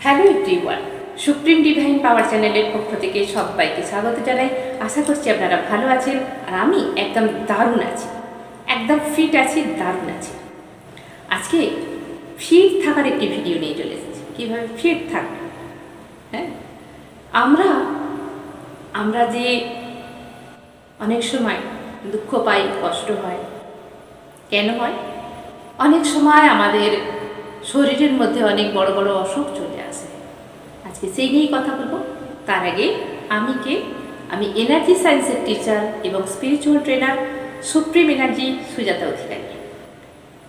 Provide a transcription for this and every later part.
Hello everyone, supreme divine পাওয়ার চ্যানেলের পক্ষ থেকে সবাইকে স্বাগত জানাই। আশা করছি আপনারা ভালো আছেন আর আমি একদম দারুণ আছি, একদম ফিট আছি, দারুণ আছি। আজকে ফিট থাকার একটি ভিডিও নিয়ে চলে এসেছি, কীভাবে ফিট থাকবে। হ্যাঁ, আমরা যে অনেক সময় দুঃখ পাই, কষ্ট হয়, কেন হয়? অনেক সময় আমাদের শরীরের মধ্যে অনেক বড় বড় অসুখ চলে আসে। আজকে সেই নিয়েই কথা বলবো। তার আগে আমি এনার্জি সায়েন্সের টিচার এবং spiritual trainer supreme energy Sujata Adhikari.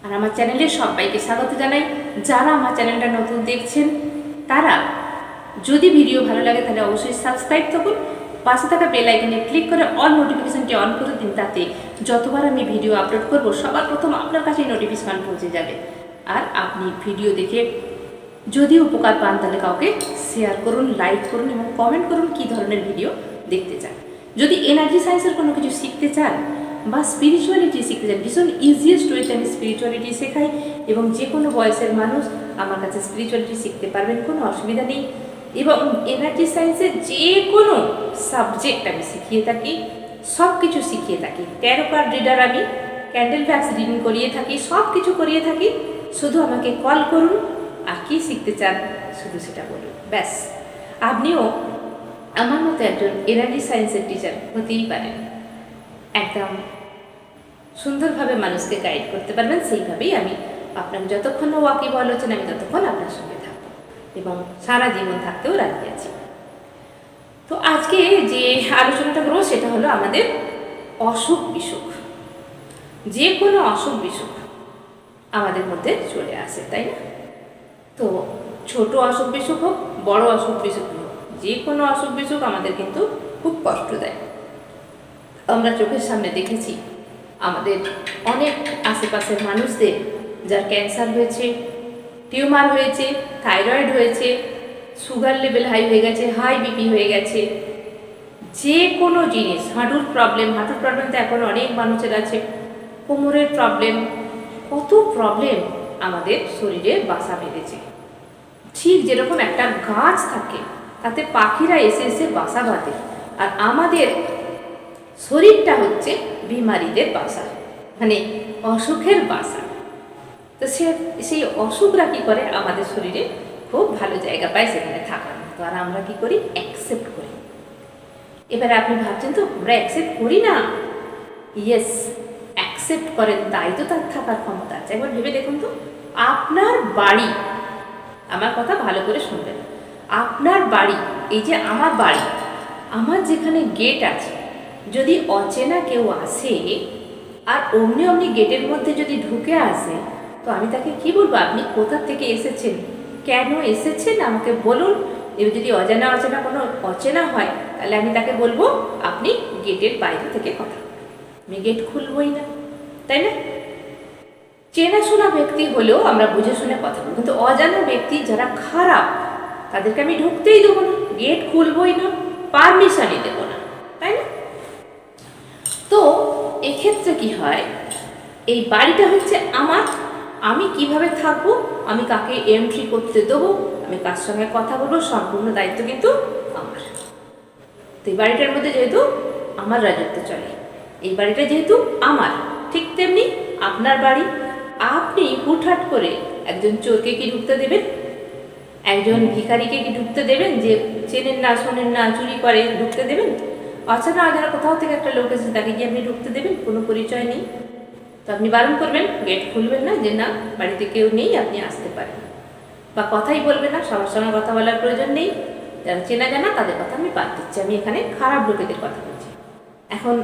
আর আমার চ্যানেলে সবাইকে স্বাগত জানাই। যারা আমার চ্যানেলটা নতুন দেখছেন তারা যদি ভিডিও ভালো লাগে তাহলে অবশ্যই সাবস্ক্রাইব করুন, পাশে থাকা বেল আইকনে ক্লিক করে অল নোটিফিকেশনটি অন করে দিন, তাতে যতবার আমি ভিডিও আপলোড করব সবার প্রথম আপনার কাছেই নোটিফিকেশন পৌঁছে যাবে। আর আপনি ভিডিও দেখে যদি উপকার পান তাহলে কাউকে শেয়ার করুন, লাইক করুন এবং কমেন্ট করুন কী ধরনের ভিডিও দেখতে চান। যদি এনার্জি সায়েন্সের কোনো কিছু শিখতে চান বা স্পিরিচুয়ালিটি শিখতে চান, ভীষণ ইজিয়েস্ট ওয়েতে আমি স্পিরিচুয়ালিটি শেখাই এবং যে কোনো বয়সের মানুষ আমার কাছে স্পিরিচুয়ালিটি শিখতে পারবেন, কোনো অসুবিধা নেই। এবং এনার্জি সায়েন্সের যে কোনো সাবজেক্ট আমি শিখিয়ে থাকি, সব কিছু শিখিয়ে থাকি। 13 কার্ড রিডার, আমি ক্যান্ডেল ভ্যাক্স রিডিং করিয়ে থাকি, সব কিছু করিয়ে থাকি। শুধু আমাকে কল করুন আর কি শিখতে চান শুধু সেটা বলুন, ব্যাস। আপনিও আমার মতো একজন এনার্জি সায়েন্সের টিচার হতেই পারেন। একদম সুন্দরভাবে মানুষকে গাইড করতে পারবেন। সেইভাবেই আমি আপনাকে যতক্ষণ ওয়াকিবহাল হচ্ছেন আমি ততক্ষণ আপনার সঙ্গে থাকবো এবং সারা জীবন থাকতেও রাজি আছি। তো আজকে যে আলোচনাটা করবো সেটা হলো আমাদের অসুখ বিসুখ। যে কোনো অসুখ বিসুখ আমাদের মধ্যে চলে আসে, তাই না? তো ছোট অসুখ বিসুখ হোক, বড় অসুখ বিসুখ হোক, যে কোনো অসুখ বিসুখ আমাদের কিন্তু খুব কষ্ট দেয়। আমরা চোখের সামনে দেখেছি আমাদের অনেক আশেপাশের মানুষদের যার ক্যান্সার হয়েছে, টিউমার হয়েছে, থাইরয়েড হয়েছে, সুগার লেভেল হাই হয়ে গেছে, হাই বিপি হয়ে গেছে, যে কোনো জিনিস, হাঁটুর প্রবলেম তো এখন অনেক মানুষের আছে, কোমরের প্রবলেম, কত প্রবলেম আমাদের শরীরে বাসা বেঁধেছে। ঠিক যেরকম একটা গাছ থাকে তাতে পাখিরা এসে এসে বাসা বাঁধে, আর আমাদের শরীরটা হচ্ছে বিমারিদের বাসা, মানে অসুখের বাসা। তো সেই অসুখরা কী করে, আমাদের শরীরে খুব ভালো জায়গা পায় সেখানে থাকার মতো, আর আমরা কী করি, অ্যাকসেপ্ট করি। এবারে আপনি ভাবছেন তো আমরা অ্যাকসেপ্ট করি না। ইয়েস, অ্যাকসেপ্ট করেন, তাই তো তার থাকার ক্ষমতা আছে। একবার ভেবে দেখুন তো, আপনার বাড়ি, আমার কথা ভালো করে শুনবেন, আপনার বাড়ি, এই যে আমার বাড়ি, আমার যেখানে গেট আছে, যদি অচেনা কেউ আসে আর অমনি গেটের মধ্যে যদি ঢুকে আসে, তো আমি তাকে কি বলবো, আপনি কোথা থেকে এসেছেন, কেন এসেছেন আমাকে বলুন। এবার যদি অচেনা হয় তাহলে আমি তাকে বলবো আপনি গেটের বাইরে থেকে কথা বলুন, আমি গেট খুলবই না, তাই না? চেনাশোনা ব্যক্তি হলেও আমরা বুঝে শুনে কথা বলবো, কিন্তু অজানা ব্যক্তি যারা খারাপ তাদেরকে আমি ঢুকতেই দেবো না, গেট খুলবই না, পারমিশনই দেবো না, তাই না? তো এক্ষেত্রে কি হয়, এই বাড়িটা হচ্ছে আমার, আমি কিভাবে থাকবো, আমি কাকে এন্ট্রি করতে দেবো, আমি কার সঙ্গে কথা বলবো, সম্পূর্ণ দায়িত্ব কিন্তু আমার। তো এই বাড়িটার মধ্যে যেহেতু আমার রাজত্ব চলে, এই বাড়িটা যেহেতু আমার, ঠিক তেমনি আপনার বাড়ি। আপনি হুটহাট করে একজন চোরকে কি ঢুকতে দেবেন, একজন ভিখারিকে কি ঢুকতে দেবেন, যে চেনেন না শোনেন না চুরি করে, ঢুকতে দেবেন? অচেনা কোথাও থেকে একটা লোক এসে তাকে গিয়ে আপনি ঢুকতে দেবেন, কোনো পরিচয় নেই? তো আপনি বারণ করবেন, গেট খুলবেন না, যে না বাড়িতে কেউ নেই, আপনি আসতে পারেন, বা কথাই বলবেন না, সবার সঙ্গে কথা বলার প্রয়োজন নেই। যারা চেনা জানা তাদের কথা আমি বাদ দিচ্ছি, আমি এখানে খারাপ লোকেদের কথা বলছি। এখন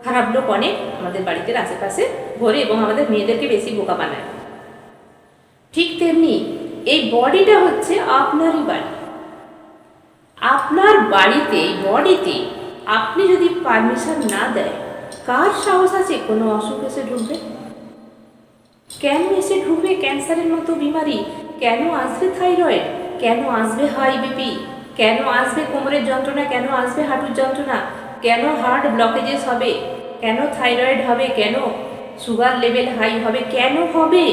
খারাপ লোক অনেক আমাদের বাড়িতে আশেপাশে ঘোরে এবং আমাদের মেয়েদেরকে বেশি বোকা বানায়। ঠিক তেমনি এই বডিটা হচ্ছে আপনারই বাড়ি। আপনার বাড়িতে, এই বডিতে আপনি যদি পারমিশন না দেয়, কার সাহস আছে কোনো অসুখ এসে ঢুকবে? কেন এসে ঢুকবে ক্যান্সারের মতো বিমারি? কেন আসবে থাইরয়েড? কেন আসবে হাই বিপি? কেন আসবে কোমরের যন্ত্রণা? কেন আসবে হাঁটুর যন্ত্রণা? কেন হার্ট ব্লকেজেস হবে? কেন থাইরয়েড হবে? কেন সুগার লেভেল হাই হবে? কেন হবে?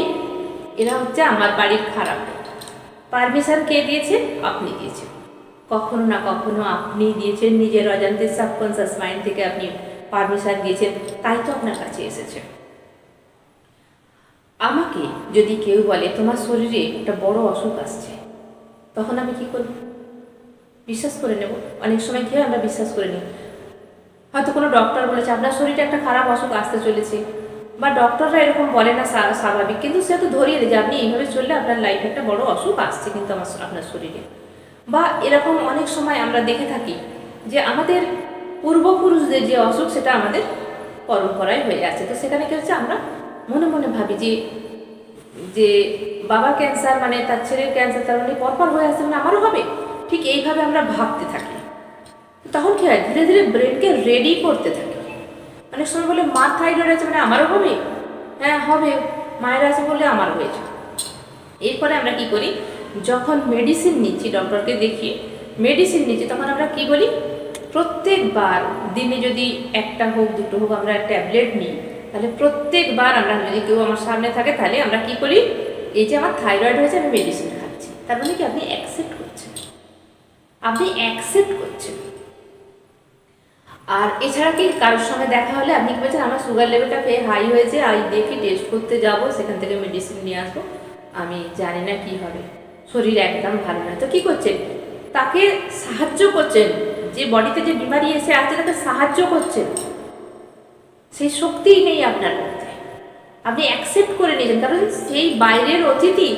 এরা হচ্ছে আমার বাড়ির খারাপ। পারমিশন কে দিয়েছে? আপনি দিয়েছেন। কখনো না কখনো আপনি দিয়েছেন, নিজের অজান্তে সাবকনসিয়াস মাইন্ড থেকে আপনি পারমিশন দিয়েছেন, তাই তো আপনার কাছে এসেছে। আমাকে যদি কেউ বলে তোমার শরীরে একটা বড় অসুখ আসছে, তখন আমি কি করব? বিশ্বাস করে নেব। অনেক সময় কি হয়, আমরা বিশ্বাস করে নিই। হয়তো কোনো ডক্টর বলেছে আপনার শরীরে একটা খারাপ অসুখ আসতে চলেছে, বা ডক্টররা এরকম বলে না, স্বাভাবিক, কিন্তু সে তো ধরিয়ে দেয় যে আপনি এইভাবে চললে আপনার লাইফে একটা বড় অসুখ আসছে কিন্তু আপনার শরীরে। বা এরকম অনেক সময় আমরা দেখে থাকি যে আমাদের পূর্বপুরুষদের যে অসুখ সেটা আমাদের পরম্পরায় হয়ে আছে। তো সেখানে কি হচ্ছে, আমরা মনে মনে ভাবি যে যে বাবার ক্যান্সার মানে তার ছেলের ক্যান্সার, তার মানে পরপর হয়ে আসছে মানে আমারও হবে, ঠিক এইভাবে আমরা ভাবতে থাকি। তখন কি হয়, ধীরে ধীরে ব্রেনকে রেডি করতে থাকি। অনেক সময় বলে মার থাইরয়েড আছে মানে আমারও হবে, হ্যাঁ হবে, মায়ের আছে বললে আমার হয়েছে। এরপরে আমরা কি করি, যখন মেডিসিন নিচ্ছি, ডক্টরকে দেখি মেডিসিন নিচ্ছি, তখন আমরা কি বলি, প্রত্যেকবার দিনে যদি একটা হোক দুটো হোক আমরা ট্যাবলেট নিই, তাহলে প্রত্যেকবার আমরা, যদি কেউ আমার সামনে থাকে তাহলে আমরা কি করি, এই যে আমার থাইরয়েড হয়েছে আমি মেডিসিন খাচ্ছি, তার মানে কি আপনি অ্যাকসেপ্ট করছেন, আপনি অ্যাকসেপ্ট করছেন। আর এছাড়া কি কারোর সঙ্গে দেখা হলে আপনি কি বলছেন, আমার সুগার লেভেলটা হাই হয়েছে, আমি দেখি টেস্ট করতে যাব, সেখান থেকে মেডিসিন নিয়ে আসবো, আমি জানি না কি হবে, শরীর একদম ভালো নয়। তো কি করছেন, তাকে সাহায্য করছেন, যে বডিতে যে বিমারি এসে আছে তাকে সাহায্য করছেন। সেই শক্তিই নেই আপনার মধ্যে, আপনি অ্যাকসেপ্ট করে নিয়েছেন, কারণ সেই বাইরের অতিথি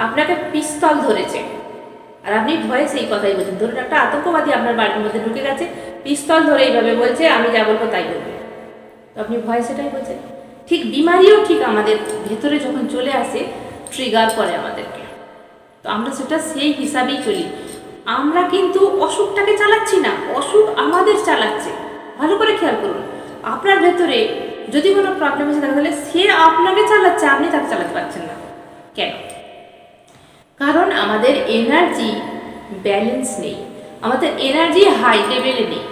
আপনাকে পিস্তল ধরেছে আর আপনি ভয়ে সেই কথাই বলছেন। ধরুন একটা আতঙ্কবাদী আপনার বাড়ির মধ্যে ঢুকে গেছে, পিস্তল ধরে এইভাবে বলছে আমি যা বলবো তাই বলবে, তো আপনি ভয়ে সেটাই বলছেন। ঠিক বিমারিও ঠিক আমাদের ভেতরে যখন চলে আসে ট্রিগার করে আমাদেরকে, তো আমরা সেটা সেই হিসাবেই চলি। আমরা কিন্তু অসুখটাকে চালাচ্ছি না, অসুখ আমাদের চালাচ্ছে। ভালো করে খেয়াল করুন, আপনার ভেতরে যদি কোনো প্রবলেম এসে থাকে তাহলে সে আপনাকে চালাচ্ছে, আপনি তাকে চালাতে পারছেন না। কেন? কারণ আমাদের এনার্জি ব্যালেন্স নেই, আমাদের এনার্জি হাই লেভেলে নেই,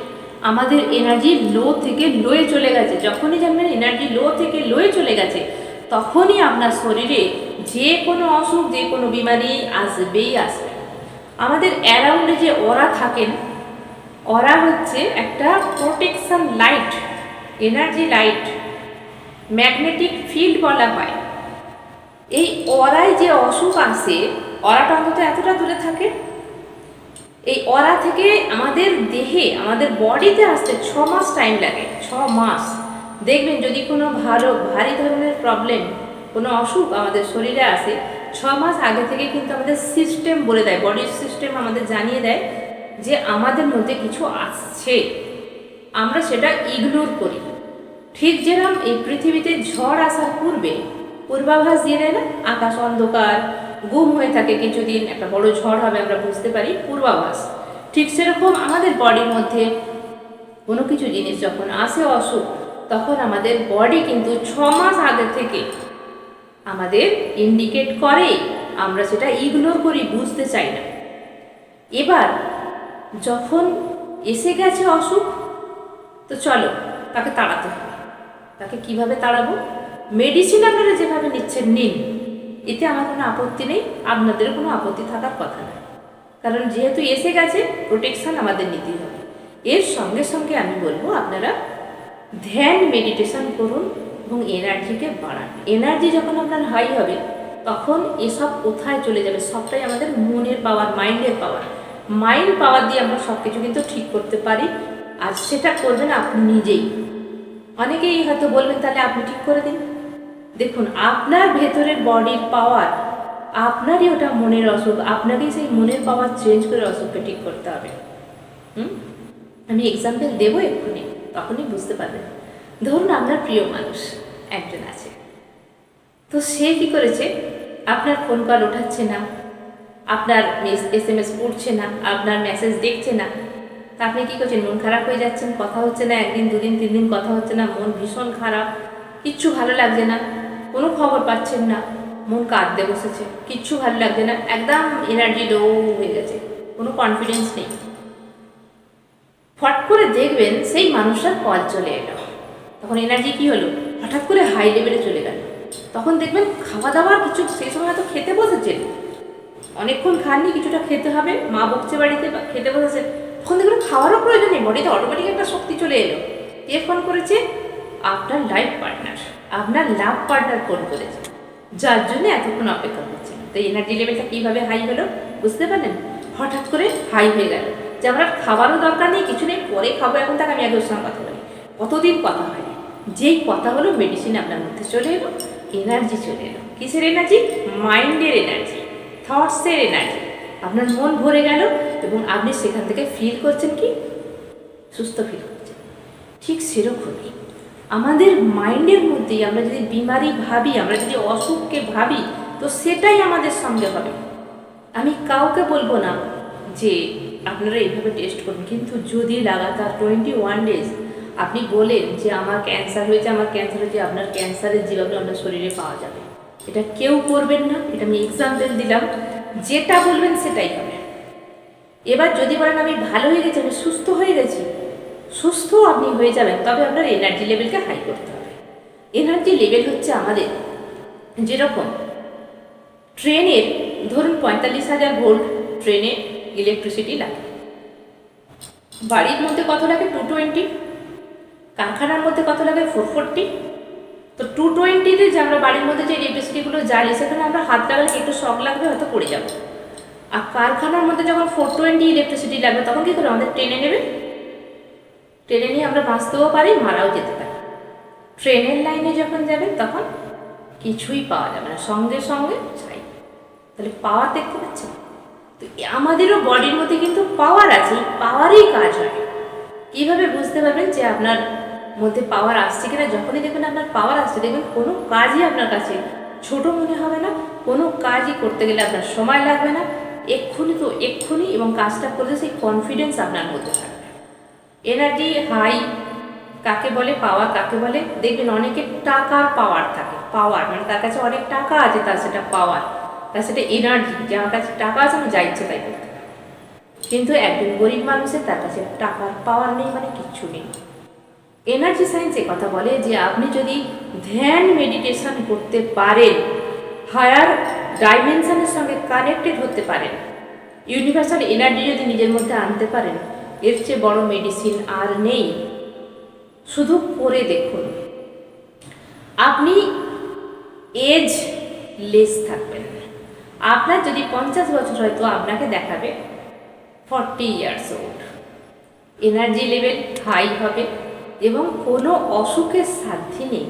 আমাদের এনার্জি লো থেকে লোয়ে চলে গেছে। যখনই জানবেন এনার্জি লো থেকে লোয়ে চলে গেছে, তখনই আপনার শরীরে যে কোনো অসুখ, যে কোনো বিমারি আসবেই আসবে। আমাদের অ্যারাউন্ডে যে ওরা থাকেন, ওরা হচ্ছে একটা protection light, energy light, magnetic field বলা হয়। এই অরায় যে অসুখ আসে, অরাটা অন্তত এতটা দূরে থাকে, এই অরা থেকে আমাদের দেহে, আমাদের বডিতে আসতে 6 মাস টাইম লাগে, 6 মাস। দেখবেন যদি কোনো ভারী ধরনের প্রবলেম, কোনো অসুখ আমাদের শরীরে আসে, 6 মাস আগে থেকে কিন্তু আমাদের সিস্টেম বলে দেয়, বডির সিস্টেম আমাদের জানিয়ে দেয় যে আমাদের মধ্যে কিছু আসছে, আমরা সেটা ইগনোর করি। ঠিক যেরকম এই পৃথিবীতে ঝড় আসার পূর্বে পূর্বাভাস দিয়ে দেয় না, আকাশ অন্ধকার গুম হয়ে থাকে কিছুদিন, একটা বড় ঝড় হবে আমরা বুঝতে পারি, পূর্বাভাস। ঠিক সেরকম আমাদের বডির মধ্যে কোনো কিছু জিনিস যখন আসে অসুখ, তখন আমাদের বডি কিন্তু 6 মাস আগে থেকে আমাদের ইন্ডিকেট করে, আমরা সেটা ইগনোর করি, বুঝতে চাই না। এবার যখন এসে গেছে অসুখ, তো চলো তাকে তাড়াতে হবে। তাকে কিভাবে তাড়াবো? মেডিসিন আপনারা যেভাবে নিচ্ছেন নিন, এতে আমার কোনো আপত্তি নেই, আপনাদের কোনো আপত্তি থাকার কথা নয়, কারণ যেহেতু এসে গেছে প্রোটেকশন আমাদের নিতেই হবে। এর সঙ্গে সঙ্গে আমি বলবো আপনারা ধ্যান মেডিটেশন করুন এবং এনার্জিকে বাড়ান। এনার্জি যখন আপনার হাই হবে, তখন এসব কোথায় চলে যাবে? সবটাই আমাদের মনের পাওয়ার, মাইন্ডের পাওয়ার। মাইন্ড পাওয়ার দিয়ে আমরা সব কিছু কিন্তু ঠিক করতে পারি, আর সেটা করবেন আপনি নিজেই। অনেকেই হয়তো বলবেন তাহলে আপনি ঠিক করে দিন। দেখুন, আপনার ভেতরের বডির পাওয়ার, আপনারই ওটা মনের অসুখ, আপনাকেই সেই মনের পাওয়ার চেঞ্জ করে অসুখকে ঠিক করতে হবে। আমি এক্সাম্পল দেবো এক্ষুনি, তখনই বুঝতে পারবেন। ধরুন আপনার প্রিয় মানুষ একজন আছে, তো সে কি করেছে, আপনার ফোন কল ওঠাচ্ছে না, আপনার SMS পড়ছে না, আপনার মেসেজ দেখছে না, তা আপনি কী করছেন? মন খারাপ হয়ে যাচ্ছেন, কথা হচ্ছে না, 1 দিন 2 দিন 3 দিন কথা হচ্ছে না, মন ভীষণ খারাপ, কিচ্ছু ভালো লাগছে না, কোনো খবর পাচ্ছেন না, মন কাঁদতে বসেছে, কিচ্ছু ভালো লাগছে না, একদম এনার্জি লো হয়ে গেছে, কোনো কনফিডেন্স নেই। ফট করে দেখবেন সেই মানুষটার কল চলে এলো, তখন এনার্জি কী হলো? হঠাৎ করে হাই লেভেলে চলে গেল। তখন দেখবেন খাওয়া দাওয়ার কিছু, সেই সময় হয়তো খেতে বসেছেন, অনেকক্ষণ খাননি, কিছুটা খেতে হবে, মা বকছে বাড়িতে বা খেতে বসেছে, তখন দেখবেন খাওয়ারও প্রয়োজন নেই, বডিতে অটোমেটিক একটা শক্তি চলে এলো। কে ফোন করেছে? আপনার লাইফ পার্টনার, আপনার লাভ পার্টনার ফোন করেছে, যার জন্য এতক্ষণ অপেক্ষা করছেন। তো এনার্জি লেভেলটা কীভাবে হাই হলো বুঝতে পারলেন? হঠাৎ করে হাই হয়ে গেল যে আমার খাবারও দরকার নেই, কিছু নেই, পরে খাবো, এখন তাকে আমি আগে ওর সঙ্গে কথা বলি। কতদিন কথা হয়নি, যেই কথা হলো মেডিসিন আপনার মধ্যে চলে এলো, এনার্জি চলে এলো। কিসের এনার্জি? মাইন্ডের এনার্জি, থটসের এনার্জি। আপনার মন ভরে গেল এবং আপনি সেখান থেকে ফিল করছেন কি? সুস্থ ফিল করছেন। ঠিক সেরকমই আমাদের মাইন্ডের মধ্যেই আমরা যদি বিমারি ভাবি, আমরা যদি অসুখকে ভাবি, তো সেটাই আমাদের সঙ্গে হবে। আমি কাউকে বলবো না যে আপনারা এইভাবে টেস্ট করুন, কিন্তু যদি লাগাতার 21 ডেজ আপনি বলেন যে আমার ক্যান্সার হয়েছে, আমার ক্যান্সার হয়েছে, আপনার ক্যান্সারের জীবাণু আপনার শরীরে পাওয়া যাবে। এটা কেউ করবেন না, এটা আমি এক্সাম্পল দিলাম। যেটা বলবেন সেটাই হবে। এবার যদি বলেন আমি ভালো হয়ে গেছি, আমি সুস্থ হয়ে গেছি, সুস্থ আপনি হয়ে যাবেন, তবে আপনার এনার্জি লেভেলকে হাই করতে হবে। এনার্জি লেভেল হচ্ছে আমাদের যেরকম ট্রেনের, ধরুন 45,000 ভোল্ট ট্রেনে ইলেকট্রিসিটি লাগে, বাড়ির মধ্যে কত লাগে? 220, কারখানার মধ্যে কত লাগে? 440। তো 220-তে যে আমরা বাড়ির মধ্যে যে ইলেকট্রিসিটিগুলো জ্বালি, সেখানে আমরা হাত লাগালে একটু শক লাগবে, হয়তো পড়ে যাবো। আর কারখানার মধ্যে যখন 420 ইলেকট্রিসিটি লাগবে, তখন কী করে আমাদের টেনে নেবে, টেনে নিয়ে আমরা বাঁচতেও পারি, মারাও যেতে পারি। ট্রেনের লাইনে যখন যাবেন তখন কিছুই পাওয়া যাবে না, সঙ্গে সঙ্গে ছাই। তাহলে পাওয়ার দেখতে পাচ্ছেন? তো আমাদেরও বডির মধ্যে কিন্তু পাওয়ার আছে, এই পাওয়ারই কাজ হয়। কীভাবে বুঝতে পারবেন যে আপনার মধ্যে পাওয়ার আসছে কিনা? যখনই দেখবেন আপনার পাওয়ার আসছে, দেখবেন কোনো কাজই আপনার কাছে ছোট মনে হবে না, কোনো কাজই করতে গেলে আপনার সময় লাগবে না, এক্ষুনি এবং কাজটা করলে সেই কনফিডেন্স আপনার মধ্যে থাকবে। এনার্জি হাই কাকে বলে, পাওয়ার কাকে বলে? দেখবেন অনেকের টাকার পাওয়ার থাকে, পাওয়ার মানে তার কাছে অনেক টাকা আছে, তার সেটা পাওয়ার, তার সেটা এনার্জি, যে আমার কাছে টাকা আছে, আমি যা ইচ্ছে তাই করতে পারি। কিন্তু একজন গরিব মানুষের তার কাছে টাকার পাওয়ার নেই, মানে কিচ্ছু নেই। এনার্জি সায়েন্স কথা বলে যে আপনি যদি ধ্যান মেডিটেশন করতে পারেন, হায়ার ডাইমেনশনের সঙ্গে কানেক্টেড হতে পারেন, ইউনিভার্সাল এনার্জি যদি নিজের মধ্যে আনতে পারেন, এর চেয়ে বড় মেডিসিন আর নেই। শুধু করে দেখুন, আপনি এজ লেস থাকবেন। আপনার যদি 50 বছর হয়, তো আপনাকে দেখাবে 40 years old. Energy level high হবে এবং কোনো অসুখের সাধ্যি নেই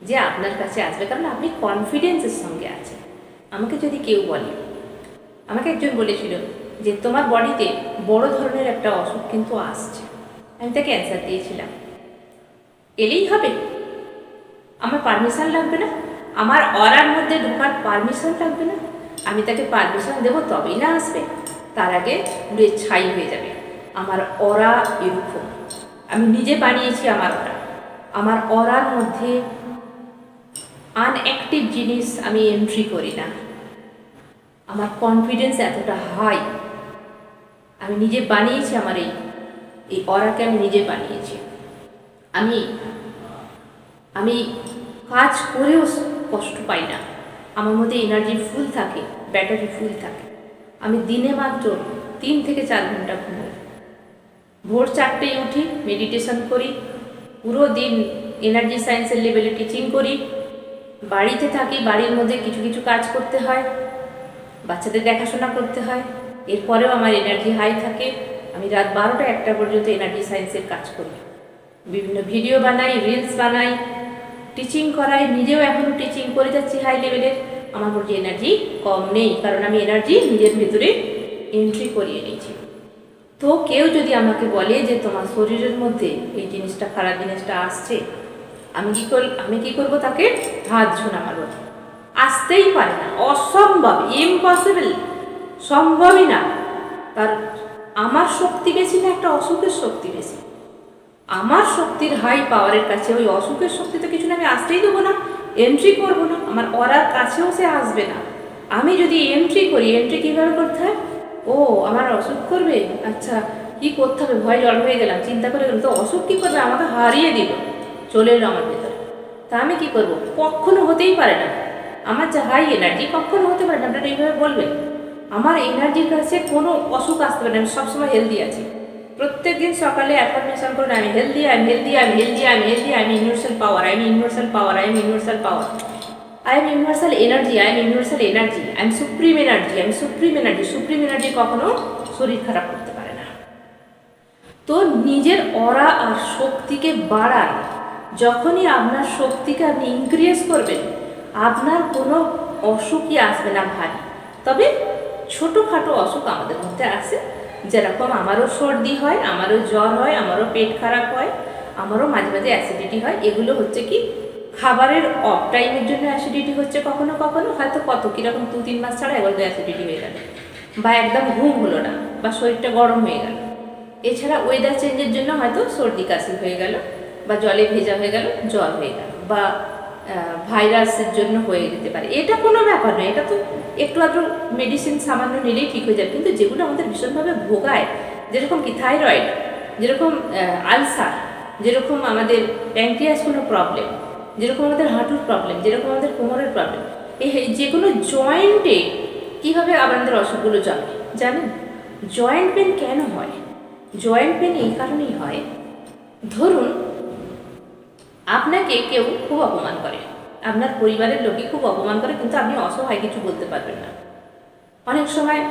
যে আপনার কাছে আসবে, কারণ আপনি কনফিডেন্সের সঙ্গে আছেন। আমাকে যদি কেউ বলে, আমাকে একজন বলেছিল যে তোমার বডিতে বড় ধরনের একটা অসুখ কিন্তু আসছে, আমি তাকে অ্যান্সার দিয়েছিলাম, এলেই হবে? আমার পারমিশন লাগবে না, আমার অরার মধ্যে ঢোকার পারমিশন লাগবে না, আমি তাকে পারমিশন দেবো তবেই না আসবে, তার আগে পুড়ে ছাই হয়ে যাবে। আমার অরা এরকম, আমি নিজে বানিয়েছি আমার অরার মধ্যে আনঅ্যাক্টিভ জিনিস আমি এন্ট্রি করি না। আমার কনফিডেন্স এতটা হাই, আমি নিজে বানিয়েছি, আমার এই অরাকে আমি নিজে বানিয়েছি। আমি কাজ করেও কষ্ট পাই না, আমার মধ্যে এনার্জি ফুল থাকে, ব্যাটারি ফুল থাকে। আমি দিনে মাত্র 3 থেকে 4 ঘন্টা ঘুমাই, ভোর 4টেয় উঠি, মেডিটেশন করি, পুরো দিন এনার্জি সায়েন্সের লেভেলে টিচিং করি, বাড়িতে থাকি, বাড়ির মধ্যে কিছু কিছু কাজ করতে হয়, বাচ্চাদের দেখাশোনা করতে হয়, এরপরেও আমার এনার্জি হাই থাকে। আমি রাত 12টা 1টা পর্যন্ত এনার্জি সায়েন্সের কাজ করি, বিভিন্ন ভিডিও বানাই, রিলস বানাই, টিচিং করাই, নিজেও এখনও টিচিং করে যাচ্ছি হাই লেভেলের। আমার মধ্যে এনার্জি কম নেই, কারণ আমি এনার্জি নিজের ভেতরে এন্ট্রি করিয়ে নিয়েছি। তো কেউ যদি আমাকে বলে যে তোমার শরীরের মধ্যে এই জিনিসটা, খারাপ জিনিসটা আসছে, আমি কি করব? তাকে হাত ঝোনা মারব। আসতেই পারে না, অসম্ভব, ইম্পসিবল, সম্ভবই না। তার আমার শক্তি বেশি না একটা অসুখের শক্তি বেশি? আমার শক্তির হাই পাওয়ারের কাছে ওই অসুখের শক্তি তো কিছু না, আমি আসতেই দেবো না, এন্ট্রি করবো না, আমার অরার কাছেও সে আসবে না। আমি যদি এন্ট্রি করি, এন্ট্রি কীভাবে করতে হয়? ও আমার অসুখ করবে, আচ্ছা কী করতে হবে, ভয় জড় হয়ে গেলাম, চিন্তা করে গেলাম, তো অসুখ কী করবে? আমাকে হারিয়ে দিল, চলে এলো আমার ভেতরে। তা আমি কী করবো? কখনো হতেই পারে না। আমার যা হাই এনার্জি কখনো হতে পারে না। আপনারা এইভাবে বলবেন আমার এনার্জির কাছে কোনো অসুখ আসতে পারে না, আমি সবসময় হেলদি আছি। প্রত্যেক দিন সকালে অ্যাফার্মেশন করুন, আমি হেলদি, আমি হেলদি, আমি হেলদি, আমি হেলদি, আমি ইউনিভার্সাল পাওয়ার, আমি ইউনিভার্সাল পাওয়ার, আমি universal power, I am universal energy, I am universal energy, I am supreme energy, আমি সুপ্রিম এনার্জি। সুপ্রিম এনার্জি কখনো শরীর খারাপ করতে পারে না। তো নিজের অরা আর শক্তিকে বাড়ান। যখনই আপনার শক্তিকে আপনি ইনক্রিজ করবেন, আপনার কোনো অসুখই আসবে না ভারী। তবে ছোটোখাটো অসুখ আমাদের মধ্যে আসে, যেরকম আমারও সর্দি হয়, আমারও জ্বর হয়, আমারও পেট খারাপ হয়, আমারও মাঝে মাঝে অ্যাসিডিটি হয়। এগুলো হচ্ছে কি খাবারের অফ টাইমের জন্য অ্যাসিডিটি হচ্ছে, কখনো কখনো হয়তো কত কীরকম 2-3 মাস ছাড়া একবার অ্যাসিডিটি হয়ে গেল, বা একদম ঘুম হলো না, বা শরীরটা গরম হয়ে গেল। এছাড়া ওয়েদার চেঞ্জের জন্য হয়তো সর্দি কাশি হয়ে গেল, বা জলে ভেজা হয়ে গেল, জ্বর হয়ে গেল, বা ভাইরাসের জন্য হয়ে যেতে পারে। এটা কোনো ব্যাপার নয়, এটা তো একটু আধটু মেডিসিন সামান্য নিলেই ঠিক হয়ে যাবে। কিন্তু যেগুলো আমাদের ভীষণভাবে ভোগায়, যেরকম কি থাইরয়েড, যেরকম আলসার, যেরকম আমাদের প্যাঙ্ক্রিয়াস কোনো প্রবলেম, যেরকম আমাদের হাঁটুর প্রবলেম, যেরকম আমাদের কোমরের প্রবলেম, এই যে কোনো জয়েন্টে কীভাবে আমাদের অসুখগুলো জমে জানেন? জয়েন্ট পেন কেন হয়? জয়েন্ট পেন এই কারণেই হয়, ধরুন আপনাকে কেউ খুব অপমান করে, আপনার পরিবারের লোকই খুব অপমান করে, কিন্তু আপনি অসহায়, কিছু বলতে পারবেন না। অনেক সময়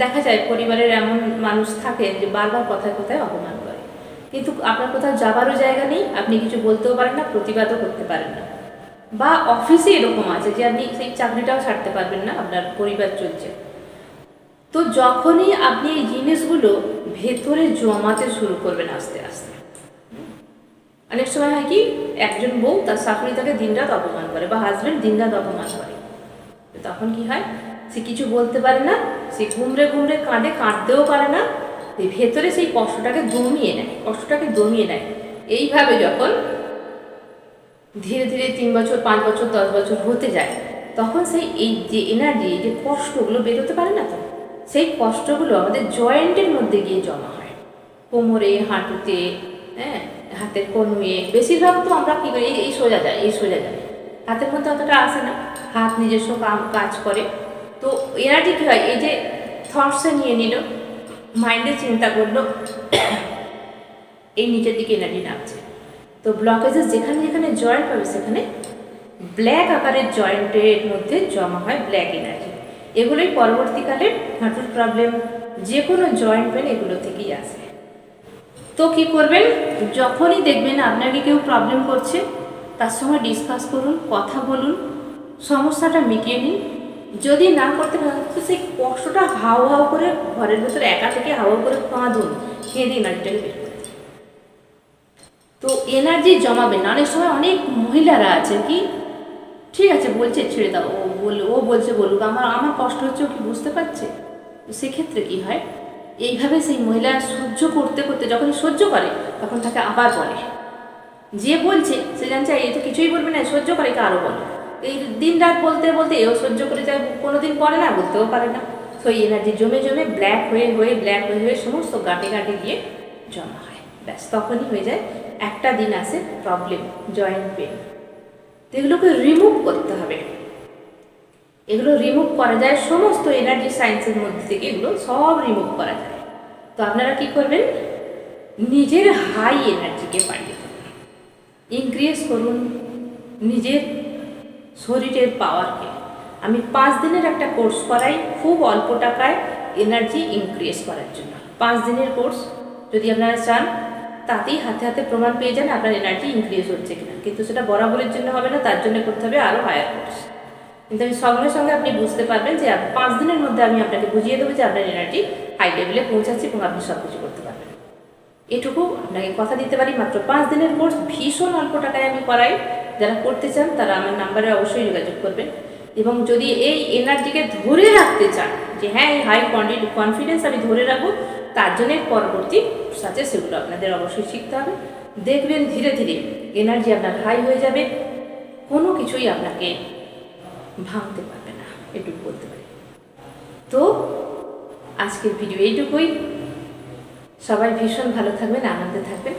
দেখা যায় পরিবারের এমন মানুষ থাকে যে বারবার কথায় কথায় অপমান করে, কিন্তু আপনার কোথাও যাবারও জায়গা নেই, আপনি কিছু বলতেও পারেন না, প্রতিবাদও করতে পারেন না। বা অফিসে এরকম আছে যে আপনি সেই চাকরিটাও ছাড়তে পারবেন না, আপনার পরিবার চলছে। তো যখনই আপনি এই জিনিসগুলো ভেতরে জমাতে শুরু করবেন আস্তে আস্তে, অনেক সময় হয় কি একজন বউ তার শাশুড়ি তাকে দিনরাত অপমান করে, বা হাজব্যান্ড দিনরাত অপমান করে, তখন কি হয়, সে কিছু বলতে পারে না, সে ঘুমড়ে ঘুমড়ে কাঁদে, কাঁদতেও পারে না, ভেতরে সেই কষ্টটাকে দমিয়ে নেয়। এইভাবে যখন ধীরে ধীরে 3 বছর, 5 বছর, 10 বছর হতে যায়, তখন সেই এই যে এনার্জি, যে কষ্টগুলো বেরোতে পারে না, তো সেই কষ্টগুলো আমাদের জয়েন্টের মধ্যে গিয়ে জমা হয়, কোমরে, হাঁটুতে, হ্যাঁ, হাতের কনুয়ে। বেশিরভাগ তো আমরা কী করি, এই সোজা যায়, হাতের মধ্যে অতটা আসে না, হাত নিজস্ব কাজ করে। তো এনার্জি কী হয়, এই যে থটসে নিয়ে নিল, মাইন্ডে চিন্তা করলো, এই নিচের দিকে এনার্জি নামছে। তো ব্লকেজেস যেখানে যেখানে জয়েন্ট হবে, সেখানে ব্ল্যাক আকারের জয়েন্টের মধ্যে জমা হয় ব্ল্যাক এনার্জি। এগুলোই পরবর্তীকালে হাঁটুর প্রবলেম, যে কোনো জয়েন্ট পেন এগুলো থেকেই আসে। তো কী করবেন, যখনই দেখবেন আপনাকে কেউ প্রবলেম করছে, তার সঙ্গে ডিসকাস করুন, কথা বলুন, সমস্যাটা মিটিয়ে নিন। যদি না করতে পারেন, তো সেই কষ্টটা হাও হাও করে ঘরের ভেতরে একা থেকে হাও করে কাঁদুন, কেঁদে এনার্জিটাকে বের করুন। তো এনার্জি জমাবেন না। অনেক সময় অনেক মহিলারা আছে কি, ঠিক আছে বলছে ছেড়ে দাও, ও বলছে বলুক, আমার কষ্ট হচ্ছে, ও কি বুঝতে পারছে? তো সেক্ষেত্রে কী হয়, এইভাবে সেই মহিলা সহ্য করতে করতে যখনই সহ্য করে, তখন তাকে আবার বলে, যে বলছে সে জানছে এই তো কিছুই বলবে না, সহ্য করে, আরও বলে। এই দিন রাত বলতে বলতে এও সহ্য করে যায়, কোনোদিন পরে না, বলতেও পারে না। তো এই এনার্জি জমে জমে ব্ল্যাক হয়ে সমস্ত গাঁটে গাঁটে গিয়ে জমা হয়। ব্যাস তখনই হয়ে যায়, একটা দিন আসে প্রবলেম, জয়েন্ট পেন। তো এগুলোকে রিমুভ করতে হবে। এগুলো রিমুভ করা যায় সমস্ত এনার্জি সায়েন্সের মধ্যে থেকে, এগুলো সব রিমুভ করা যায়। তো আপনারা কি করবেন, নিজের হাই এনার্জিকে বাড়িয়ে দেবেন, ইনক্রিজ করুন নিজের শরীরের পাওয়ারকে। আমি 5 দিনের একটা কোর্স করাই, খুব অল্প টাকায় এনার্জি ইনক্রিজ করার জন্য। 5 দিনের কোর্স যদি আপনারা চান, তাতেই হাতে হাতে প্রমাণ পেয়ে যান আপনার এনার্জি ইনক্রিজ হচ্ছে কিনা। কিন্তু সেটা বরাবরের জন্য হবে না, তার জন্য করতে হবে আরও হায়ার কোর্স। কিন্তু আমি সঙ্গে সঙ্গে আপনি বুঝতে পারবেন যে 5 দিনের মধ্যে আমি আপনাকে বুঝিয়ে দেবো যে আপনার এনার্জি হাই লেভেলে পৌঁছাচ্ছে, এবং আপনি সব কিছু করতে পারবেন। এটুকু আপনাকে কথা দিতে পারি। মাত্র 5 দিনের কোর্স, ভীষণ অল্প টাকায় আমি করাই। যারা করতে চান তারা আমার নাম্বারে অবশ্যই যোগাযোগ করবেন। এবং যদি এই এনার্জিকে ধরে রাখতে চান, যে হ্যাঁ এই হাই কনফিডেন্স আমি ধরে রাখবো, তার জন্য পরবর্তী সাথে সেগুলো আপনাদের অবশ্যই শিখতে হবে। দেখবেন ধীরে ধীরে এনার্জি আপনার হাই হয়ে যাবে, কোনো কিছুই আপনাকে ভাঙতে পারবে না, এটুকু বলতে পারি। তো আজকের ভিডিও এইটুকুই। সবাই ভীষণ ভালো থাকবেন, আনন্দে থাকবেন।